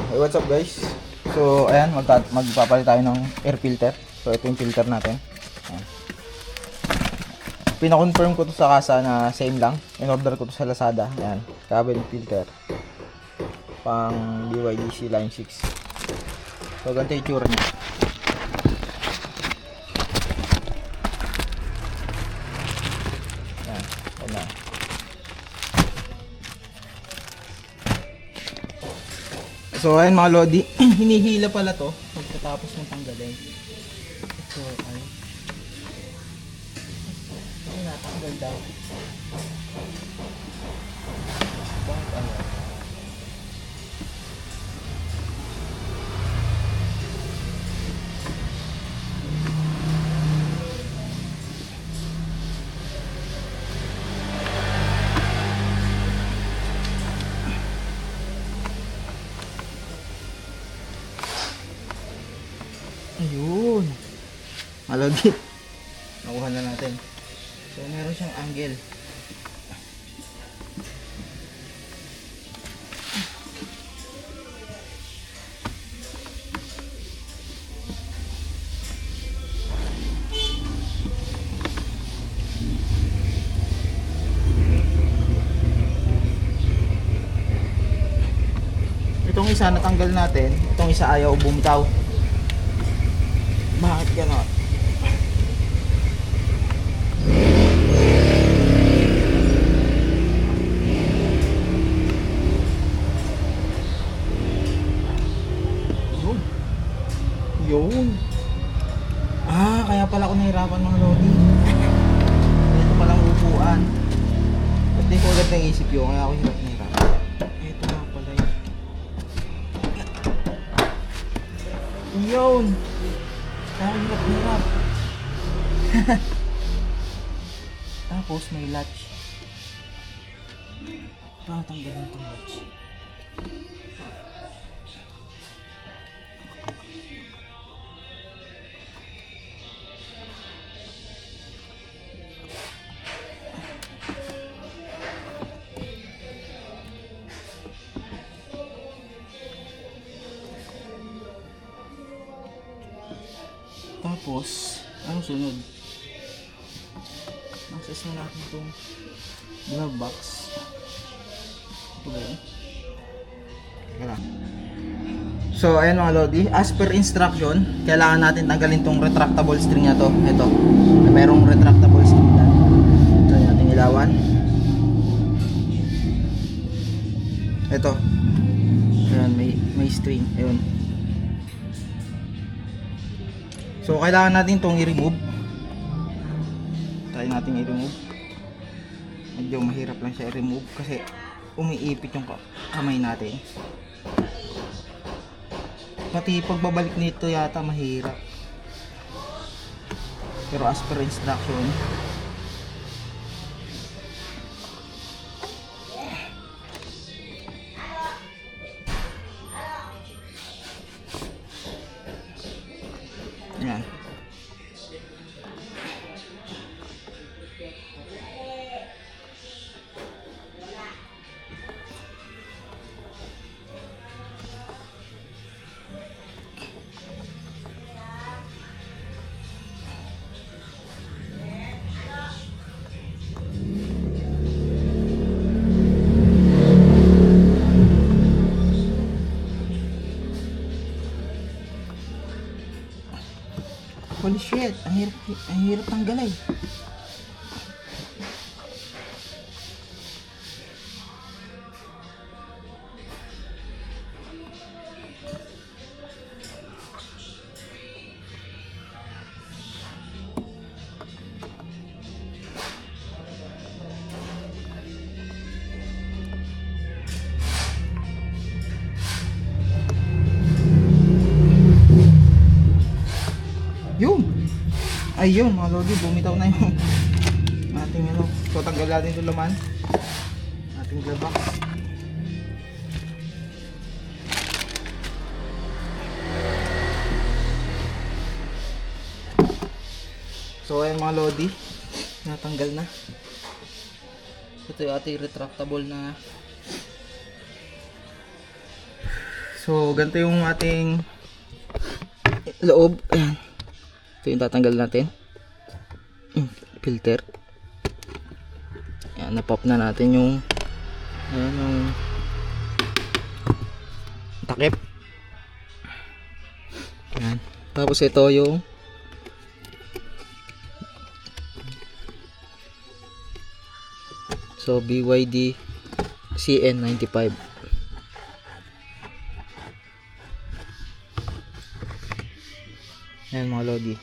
Hey, what's up guys? So, ayan, magpapalit tayo ng air filter. So, ito yung filter natin. Ayan. Pina-confirm ko to sa kasa na same lang. In-order ko to sa Lazada. Ayan, cabin filter. Pang BYDC Line 6. So, ganito yung tsura niya. Ayan, ayan na. So, ayan mga lodi, hinihila pala to pagkatapos ng tanggalin. So, ay natanggal daw. Bakit ano? Ayun. Malagi. Nakuha na natin. So, meron siyang angle. Itong isa natanggal natin. Itong isa ayaw bumitaw. Bakit gano'n? Yun. Ah, kaya pala ako nahirapan mga lodi. Ito palang upuan. Ba't di ko agad naisip yun? Kaya ako nahirapan. Ito nga pala yun. Yun. Kaya ako hirap. Tapos may latch. Tanggalin itong latch. Tapos, anong sunod? Access na natin itong glove box. Ito ba yun? Teka lang. So, ayan mga lodi. As per instruction, kailangan natin tanggalin itong retractable string na to. Ito. Merong retractable string na. Try natin ilawan. Ito. Ayan, may string. Ayun. So, kailangan natin itong i-remove. Try natin i-remove. Medyo mahirap lang siya i-remove kasi umiipit yung kamay natin. Pati pagbabalik nito yata mahirap. Pero as per instruction, yan. Holy shit, ang hirap tanggalin. Yun! Ayun mga lodi, bumitaw na yung ating ano. So, tanggal natin yung laman. Ating glove box. So, ayun mga lodi, natanggal na. Ito yung ating retractable na. So, So, ganito yung ating loob. Ayan. Ito yung tatanggal natin. Filter. Ayan, na-pop na natin yung ayan, yung takip. Ayan. Tapos ito yung so BYD CN95. Ayan mga lodi.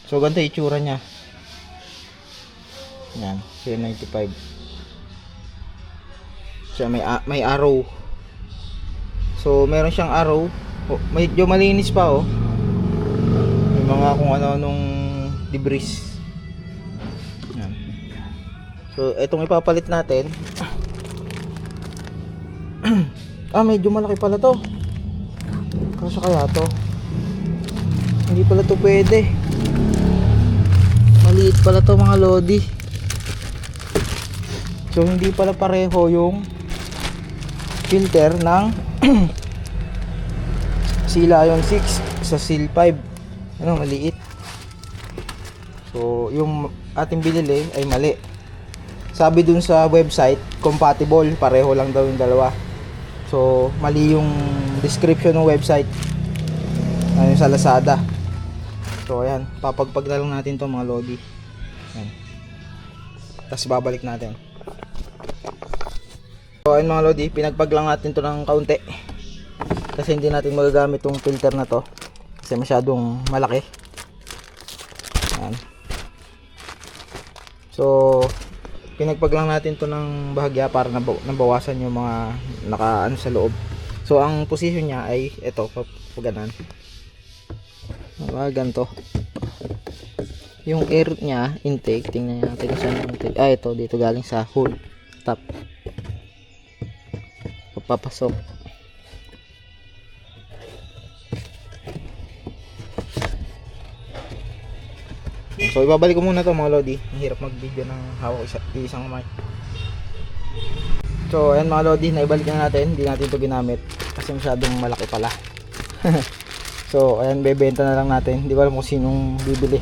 So ganito yung itsura nya. Ayan, CN95. So may arrow. So meron siyang arrow. Oh, medyo malinis pa oh. May mga kung ano nung debris. Ayan. So itong ipapalit natin. Medyo malaki pala to. Kasi kaya to. Hindi pala to pwede. Maliit pala to mga lodi. So hindi pala pareho yung filter ng Sea Lion 6 sa Seal 5. Ano, maliit. So yung ating binili ay mali. Sabi dun sa website compatible, pareho lang daw yung dalawa. So mali yung description ng website. Ayun sa Lazada. So ayan, papagpag na lang natin to mga lodi. Ayan. Tapos babalik natin. So ayun mga lodi, pinagpag lang natin to ng kaunti. Kasi hindi natin magagamit tong filter na to. Kasi masyadong malaki. Ayan. So pinagpag lang natin to ng bahagya para nabawasan yung mga nakaano sa loob. So ang position niya ay ito, paganan. Ganito. Yung air niya, intake, tingnan natin kung saan yung intake. Ito, dito galing sa hole, top. Papapasok. So ibabalik ko muna to mga lodi. Ang hirap mag video ng hawak isang mic. So ayan mga lodi, naibalik na natin. Hindi natin to ginamit kasi masyadong malaki pala. So ayan, bebenta na lang natin. Hindi ko alam kung sinong bibili.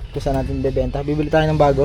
Kung saan natin bebenta. Bibili tayo ng bago.